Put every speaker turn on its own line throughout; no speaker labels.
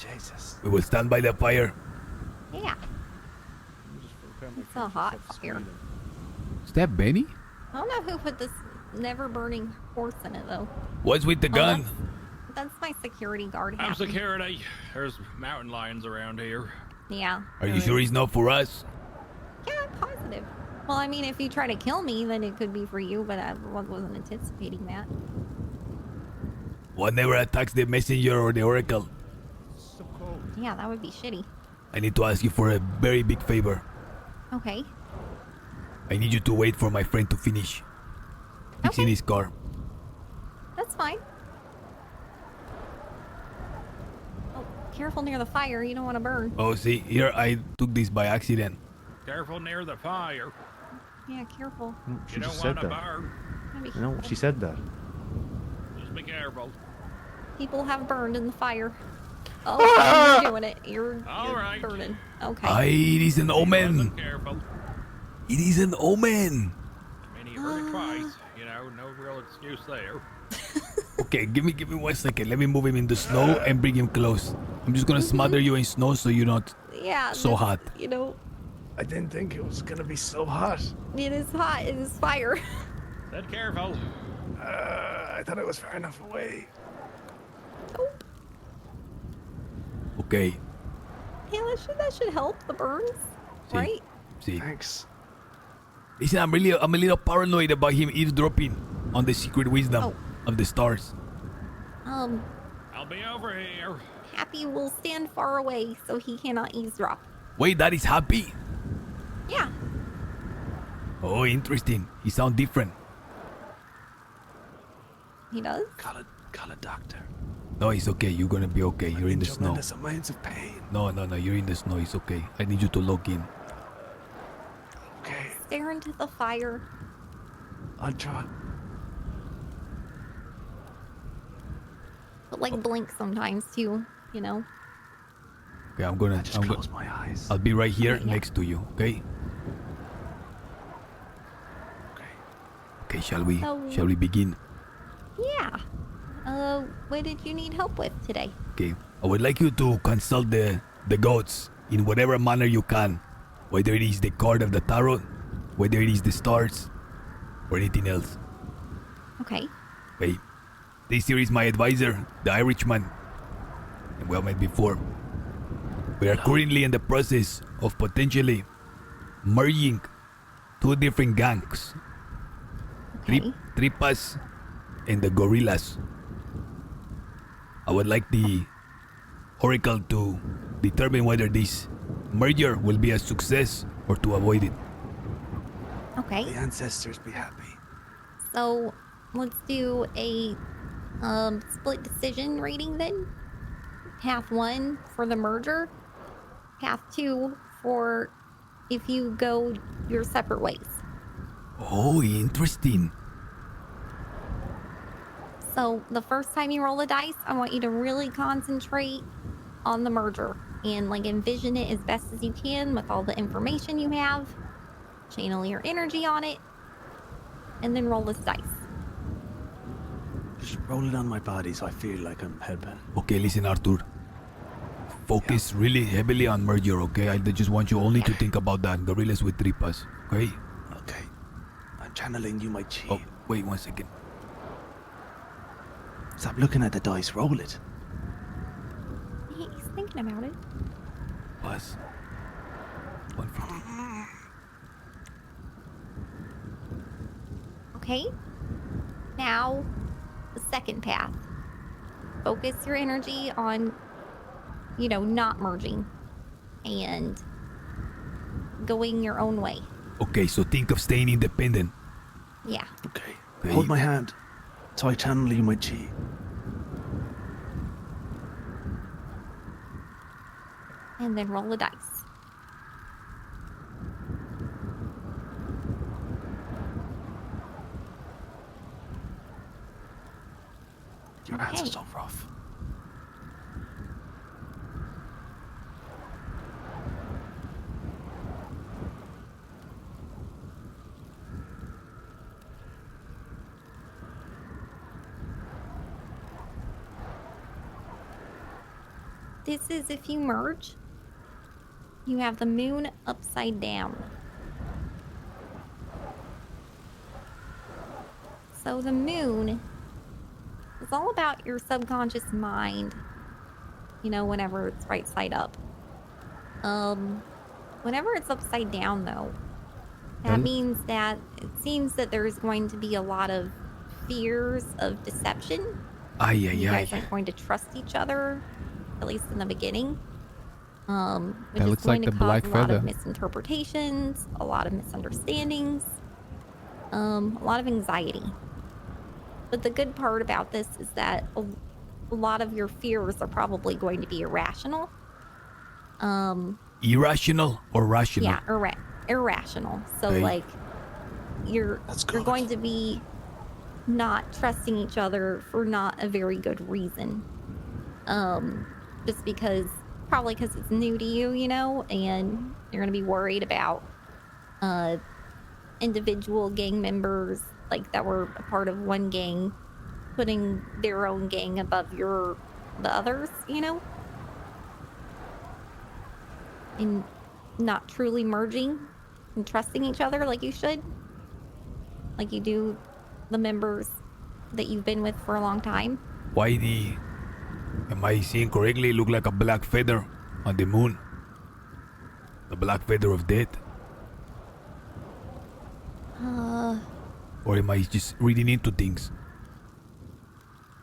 Jesus.
We will stand by the fire.
Yeah. It's a hot fire.
Is that Benny?
I don't know who put this never-burning horse in it, though.
What's with the gun?
That's my security guard.
I'm security. There's mountain lions around here.
Yeah.
Are you sure he's not for us?
Yeah, I'm positive. Well, I mean, if you try to kill me, then it could be for you, but I wasn't anticipating that.
One never attacks the messenger or the oracle.
So cold.
Yeah, that would be shitty.
I need to ask you for a very big favor.
Okay.
I need you to wait for my friend to finish fixing his car.
That's fine. Oh, careful near the fire. You don't want to burn.
Oh, see, here I took this by accident.
Careful near the fire.
Yeah, careful.
She
You don't
just said
want to
that.
burn.
Be
You know,
careful.
she said that.
Just be careful.
People have burned in the fire. Oh, you're doing it. You're
Alright.
burning. Okay.
It is an omen.
Wasn't careful.
It is an omen.
I mean, you heard it twice. You know, no real excuse there.
Okay, give me 1 second. Let me move him in the snow and bring him close. I'm just gonna smother you in snow so you're not so hot.
You know,
I didn't think it was gonna be so hot.
it is hot. It is fire.
Said careful.
I thought it was far enough away.
Okay.
Yeah, that should help the burns, right?
See.
Thanks.
Listen, I'm a little paranoid about him eavesdropping on the secret wisdom of the stars.
I'll be over here.
Happy will stand far away so he cannot eavesdrop.
Wait, that is Happy?
Yeah.
Oh, interesting. He sounds different.
He does?
Call a doctor.
No, it's okay. You're gonna be okay. You're in the snow.
Tremendous amounts of pain.
No, you're in the snow. It's okay. I need you to log in.
Okay,
Stare into the fire.
I'll try.
But like blink sometimes too, you know?
Okay, I'm gonna
Close my eyes.
I'll be right here
Yeah.
next to you, okay? Okay, shall we begin?
Yeah. What did you need help with today?
Okay. I would like you to consult the gods in whatever manner you can. Whether it is the card of the tarot, whether it is the stars, or anything else.
Okay.
Okay. This here is my advisor, the Irishman. And we have met before. We are currently in the process of potentially merging two different gangs.
Okay.
Tripas and the gorillas. I would like the oracle to determine whether this merger will be a success or to avoid it.
Okay.
The ancestors be happy.
So let's do a split decision rating then. Path 1 for the merger. Path 2 for if you go your separate ways.
Oh, interesting.
So the first time you roll the dice, I want you to really concentrate on the merger and like envision it as best as you can with all the information you have. Channel your energy on it, and then roll this dice.
Just roll it on my body so I feel like I'm helping.
Okay, listen, Arthur. Focus really heavily on merger, okay? I just want you only to think about that. Gorillas with tripas, okay?
Okay. I'm channeling you my chi.
Oh, wait 1 second.
Stop looking at the dice. Roll it.
He's thinking about it.
Pass. 150.
Okay. Now, the second path. Focus your energy on, not merging and going your own way.
Okay, so think of staying independent.
Yeah.
Okay.
Okay.
Hold my hand so I channel you my chi.
And then roll the dice.
Your hands are
Okay.
so rough.
this is if you merge, you have the moon upside down. So the moon is all about your subconscious mind, you know, whenever it's right side up. Whenever it's upside down, though, that
Well-
means that it seems that there's going to be a lot of fears of deception.
Ay,
You
ay,
guys
ay.
aren't going to trust each other, at least in the beginning. Which
That
is
looks
going
like
to
the
cause
black
a lot
feather.
of misinterpretations, a lot of misunderstandings, a lot of anxiety. But the good part about this is that a lot of your fears are probably going to be irrational.
Irrational or rational?
Yeah, irrational. So
Okay.
like you're
That's
you're
good.
going to be not trusting each other for not a very good reason. Just because probably because it's new to you, you know, and you're gonna be worried about individual gang members like that were a part of one gang putting their own gang above the others, you know? And not truly merging and trusting each other like you should. Like you do the members that you've been with for a long time.
Why am I seeing correctly? Look like a black feather on the moon. The black feather of death. Or am I just reading into things?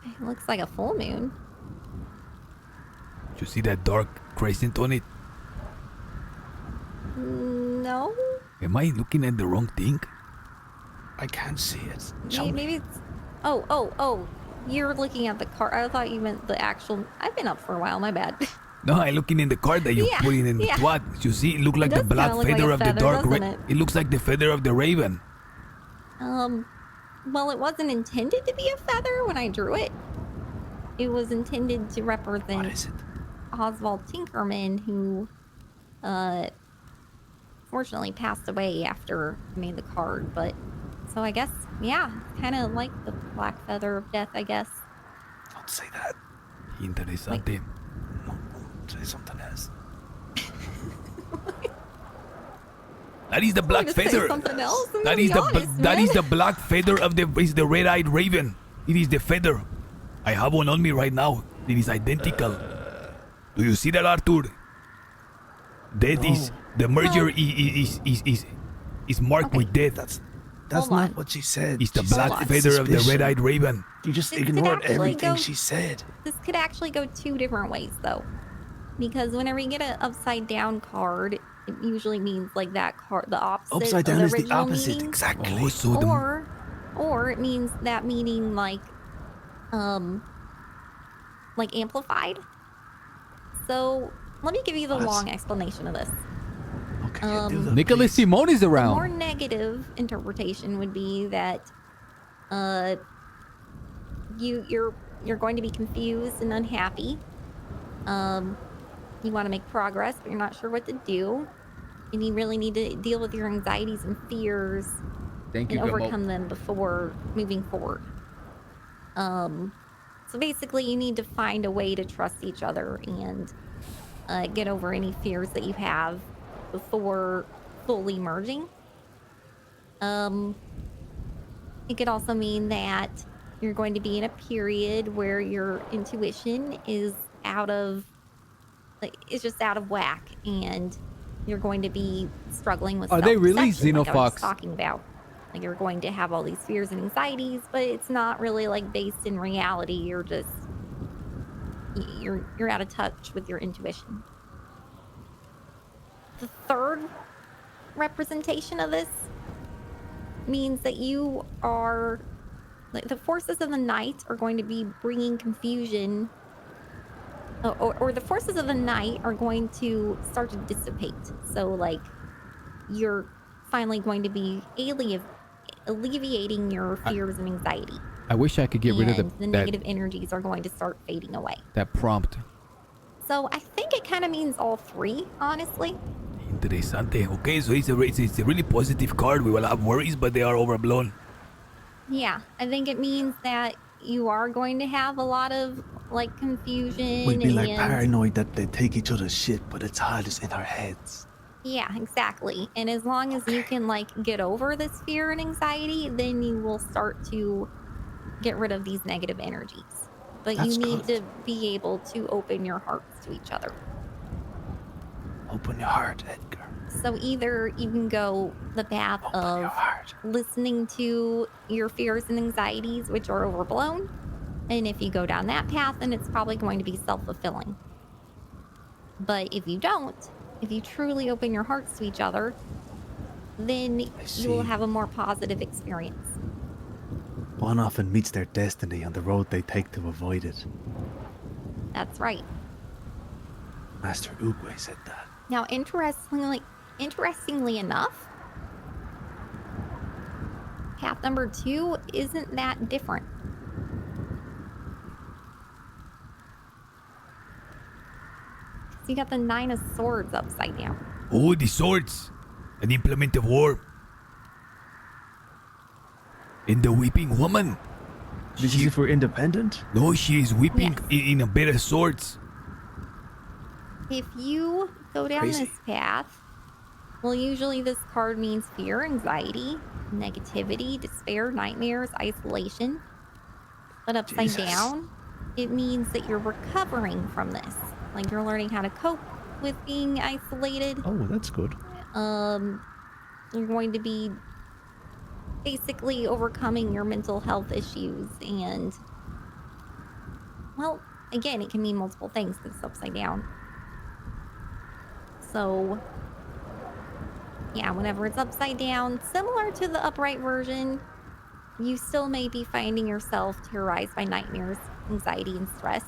It looks like a full moon.
You see that dark crescent on it?
No?
Am I looking at the wrong thing?
I can't see it. Show me.
Maybe it's... Oh. You're looking at the card. I thought you meant the actual... I've been up for a while, my bad.
No, I'm looking in the card that you're
Yeah,
putting in the
yeah.
twat. You see, it look like the
does
black
kinda look like
feather
a
of the
feather,
dark
doesn't
red.
it?
It looks like the feather of the raven.
Well, it wasn't intended to be a feather when I drew it. It was intended to
What
represent
is it?
Oswald Tinkerman, who, fortunately passed away after I made the card, but... So I guess, yeah, kind of like the black feather of death, I guess.
Don't say that.
Interesante.
No, say something else.
That is the black
to say
feather.
something else? I'm
That
gonna
is
be honest,
that
man.
is the black feather of the red-eyed raven. It is the feather. I have one on me right now. It is identical. Do you see that, Arthur? Death is the merger is marked
Okay.
with death.
That's
Hold
not
on.
what she said.
It's the
She said
black
on.
feather of the
suspicion.
red-eyed raven.
You just
This could
ignored
actually
everything
go-
she said.
This could actually go two different ways, though. Because whenever you get an upside down card, it usually means like that card, the opposite.
Upside
of
down
the
is the
original
opposite,
meaning.
exactly.
Oh, so the
Or it means that meaning like amplified. So let me give you the
What?
long explanation of this.
Okay, yeah, do that,
Nicholas
please.
Simone is
The more
around.
negative interpretation would be that you're going to be confused and unhappy. You want to make progress, but you're not sure what to do. And you really need to deal with your anxieties and fears
Thank
and
you, Gummo.
overcome them before moving forward. So basically, you need to find a way to trust each other and get over any fears that you have before fully merging. It could also mean that you're going to be in a period where your intuition is it's just out of whack, and you're going to be struggling with
Are they really
self-deception, like I was just
Xenofox?
talking about. Like you're going to have all these fears and anxieties, but it's not really like based in reality. You're just you're out of touch with your intuition. The third representation of this means that you are like the forces of the night are going to be bringing confusion, or the forces of the night are going to start to dissipate. So like you're finally going to be alleviating your fears and anxiety.
I wish I could get rid of
And the
that
negative energies are going to start fading away.
that prompt.
So I think it kind of means all three, honestly.
Interesante. Okay, so it's a really positive card. We will have worries, but they are overblown.
Yeah, I think it means that you are going to have a lot of like confusion
We'd be like
and
paranoid that they take each other's shit, but it's all just in our heads.
yeah, exactly. And as long as you can like get over this fear and anxiety, then you will start to get rid of these negative energies. But you
That's
need
good.
to be able to open your hearts to each other.
Open your heart, Edgar.
So either you can go the path
Open your
of
heart.
listening to your fears and anxieties, which are overblown. And if you go down that path, then it's probably going to be self-fulfilling. But if you don't, if you truly open your hearts to each other, then you will
see.
have a more positive experience.
One often meets their destiny on the road they take to avoid it.
That's right.
Master Oogway said that.
Now, interestingly enough, path number 2 isn't that different. So you got the 9 of Swords upside down.
Oh, the swords. An implement of war. And the weeping woman.
This is if we're independent?
No, she is weeping
Yes.
in a bed of swords.
If you go down
Crazy.
this path, well, usually this card means fear, anxiety, negativity, despair, nightmares, isolation. But upside
Jesus.
down, it means that you're recovering from this. Like you're learning how to cope with being isolated.
Oh, that's good.
You're going to be basically overcoming your mental health issues and, well, again, it can mean multiple things because it's upside down. So, yeah, whenever it's upside down, similar to the upright version, you still may be finding yourself terrorized by nightmares, anxiety, and stress.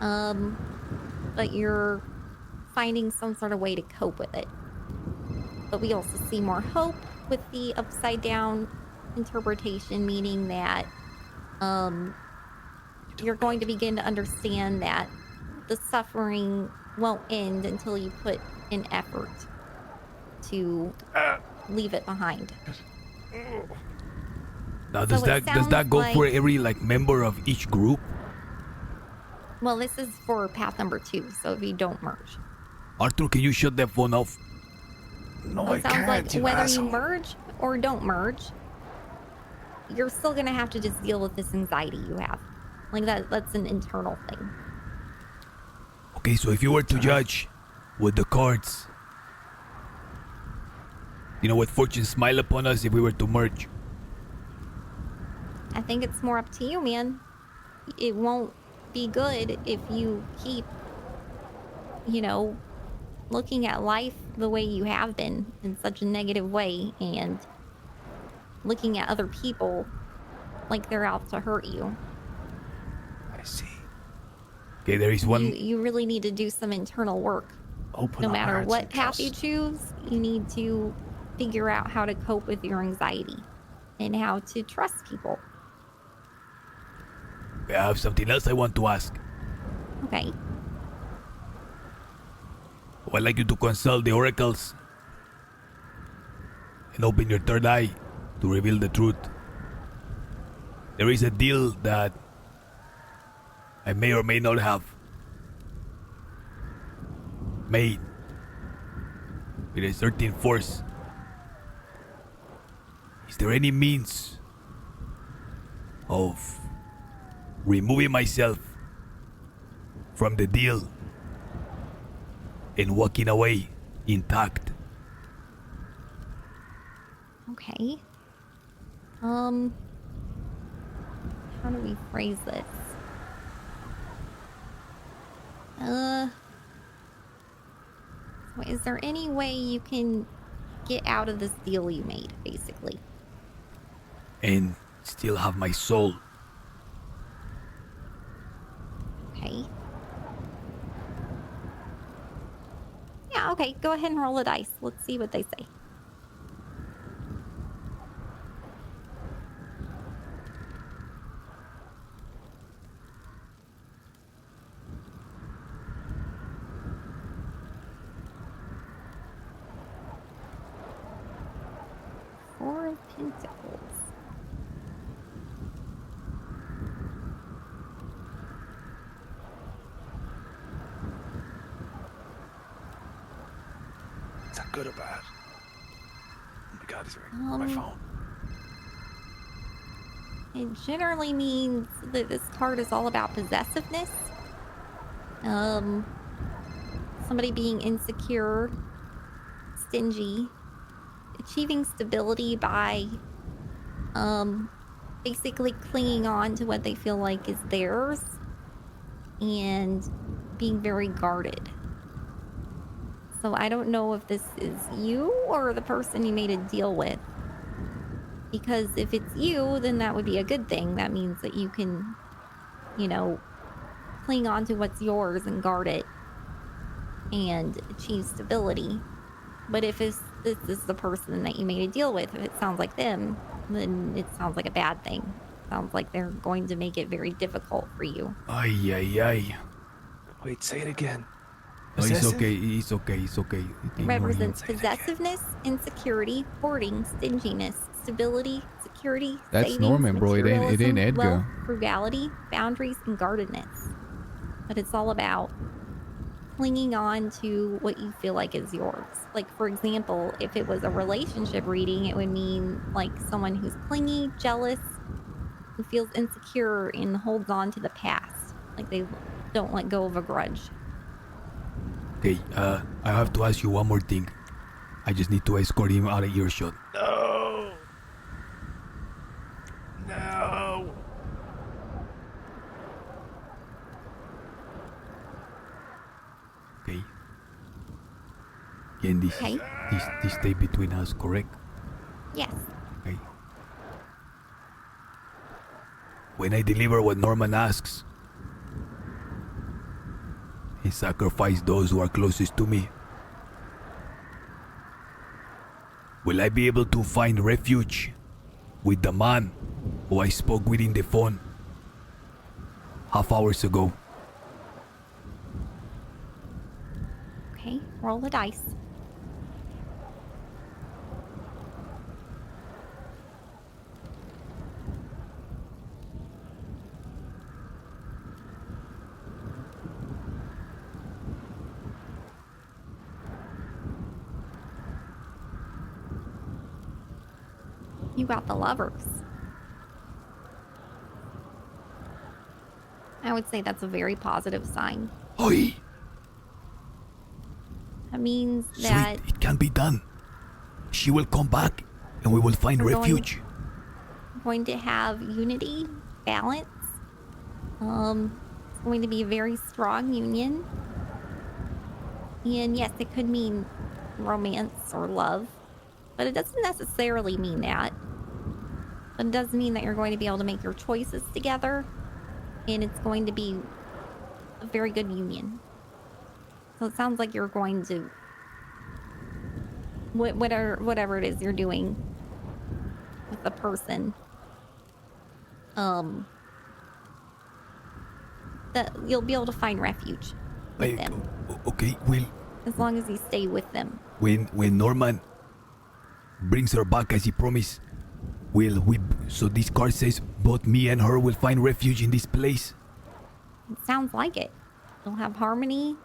But you're finding some sort of way to cope with it. But we also see more hope with the upside down interpretation, meaning that you're going to begin to understand that the suffering won't end until you put in effort to leave it behind.
Now, does
So it
that
sounds
go for
like-
every like member of each group?
Well, this is for path number 2, so if you don't merge.
Arthur, can you shut that phone off?
No,
So
I
it sounds
can't,
like
you
whether
asshole.
you merge or don't merge, you're still gonna have to just deal with this anxiety you have. Like that's an internal thing.
Okay, so if you were to judge with the cards, you know, would fortune smile upon us if we were to merge?
I think it's more up to you, man. It won't be good if you keep, looking at life the way you have been in such a negative way and looking at other people like they're out to hurt you.
I see.
Okay, there is one.
You really need to do some internal work.
Open
No
our
matter
hearts
what
and
path you
trust.
choose, you need to figure out how to cope with your anxiety and how to trust people.
I have something else I want to ask.
Okay.
I'd like you to consult the oracles and open your third eye to reveal the truth. There is a deal that I may or may not have made with a certain force. Is there any means of removing myself from the deal and walking away intact?
Okay. How do we phrase this? So is there any way you can get out of this deal you made, basically?
And still have my soul.
Okay. Yeah, okay. Go ahead and roll a dice. Let's see what they say. Four of Pentacles.
Is that good or bad? Oh my god, he's ringing my phone.
It generally means that this card is all about possessiveness. Somebody being insecure, stingy, achieving stability by basically clinging on to what they feel like is theirs and being very guarded. So I don't know if this is you or the person you made a deal with. Because if it's you, then that would be a good thing. That means that you can, cling on to what's yours and guard it and achieve stability. But if this is the person that you made a deal with, if it sounds like them, then it sounds like a bad thing. It sounds like they're going to make it very difficult for you.
Ay, ay, ay.
Wait, say it again.
No, it's
Possessive?
okay. It's okay. It's okay.
It represents possessiveness, insecurity, hoarding, stinginess, stability, security,
That's
savings,
Norman, bro. It ain't
materialism,
Edgar.
wealth, frugality, boundaries, and guardedness. But it's all about clinging on to what you feel like is yours. Like, for example, if it was a relationship reading, it would mean like someone who's clingy, jealous, who feels insecure and holds on to the past. Like they don't let go of a grudge.
Okay, I have to ask you one more thing. I just need to escort him out of earshot.
No. No.
Okay. Again,
Okay.
this stay between us, correct?
Yes.
Okay. When I deliver what Norman asks, he sacrificed those who are closest to me. Will I be able to find refuge with the man who I spoke with in the phone half hours ago?
Okay. Roll the dice. You got the lovers. I would say that's a very positive sign.
Oi!
That means that
Sweet, it can be done. She will come back and we will find
We're going-
refuge.
you're going to have unity, balance. It's going to be a very strong union. And yes, it could mean romance or love, but it doesn't necessarily mean that. But it does mean that you're going to be able to make your choices together, and it's going to be a very good union. So it sounds like you're going to whatever it is you're doing with the person, that you'll be able to find refuge with them
Okay, well,
as long as you stay with them.
when Norman brings her back as he promised, so this card says both me and her will find refuge in this place.
It sounds like it. You'll have harmony,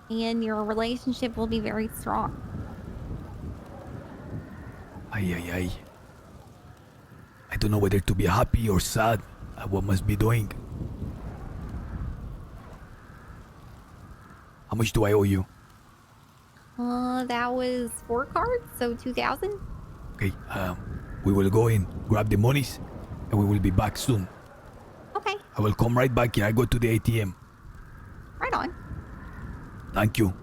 and your relationship will be very strong.
Ay, ay, ay. I don't know whether to be happy or sad at what must be doing. How much do I owe you?
That was 4 cards, so 2,000.
Okay, we will go in, grab the monies, and we will be back soon.
Okay,
I will come right back here. I go to the ATM.
right on.
Thank you.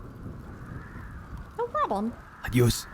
No problem.
Adios.